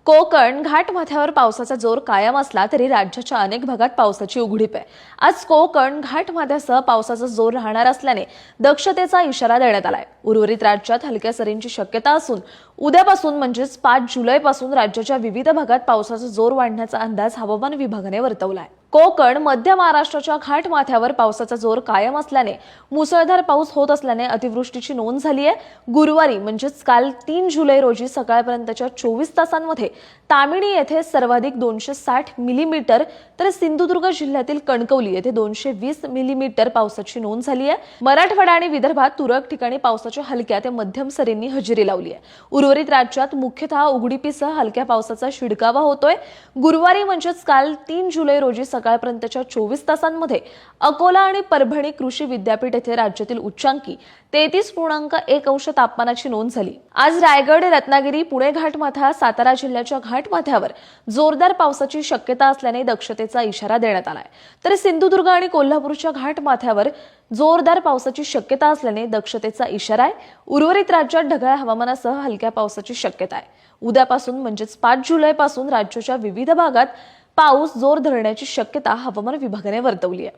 कोकण घाटमाथ्यावर पावसाचा जोर कायम असला तरी राज्याच्या अनेक भागात पावसाची उघडीप आहे। आज कोकण घाटमाथ्यासह पावसाचा जोर राहणार असल्याने दक्षतेचा इशारा देण्यात आलाय। उर्वरित राज्यात हलक्या सरींची शक्यता असून उद्यापासून म्हणजेच 5 जुलैपासून राज्याच्या विविध भागात पावसाचा जोर वाढण्याचा अंदाज हवामान विभागाने वर्तवलाय। कोकण मध्य महाराष्ट्राच्या घाटमाथ्यावर पावसाचा जोर कायम असल्याने मुसळधार पाऊस होत असल्याने अतिवृष्टीची नोंद झाली आहे। गुरुवारी म्हणजेच काल 3 जुलै रोजी सकाळपर्यंतच्या 24 तासांमध्ये तामिणी येथे सर्वाधिक 260 मिलीमीटर तर सिंधुदुर्ग जिल्ह्यातील कणकवली येथे 220 मिलीमीटर पावसाची नोंद झाली आहे। मराठवाडा आणि विदर्भात तुरळक ठिकाणी पावसाच्या हलक्या ते मध्यम सरींनी हजेरी लावली आहे। उर्वरित राज्यात मुख्यतः उघडीपीसह हलक्या पावसाचा शिडकावा होतोय। गुरुवारी म्हणजेच काल 3 जुलै रोजी सकाळपर्यंतच्या 24 तासांमध्ये अकोला आणि परभणी कृषी विद्यापीठ येथे राज्यातील उच्चांकी 33.1 तापमानाची नोंद झाली। आज रायगड, रत्नागिरी, पुणे घाटमाथा, सातारा जिल्ह्याच्या घाटमाथ्यावर जोरदार पावसाची शक्यता असल्याने दक्षतेचा इशारा देण्यात आलाय। तर सिंधुदुर्ग आणि कोल्हापूरच्या घाटमाथ्यावर जोरदार पावसाची शक्यता असल्याने दक्षतेचा इशारा आहे। उर्वरित राज्यात ढगाळ हवामानासह हलक्या पावसाची शक्यता आहे। उद्यापासून म्हणजेच 5 जुलैपासून राज्याच्या विविध भागात पाऊस जोर धरण्याची शक्यता हवामान विभागाने वर्तवली आहे।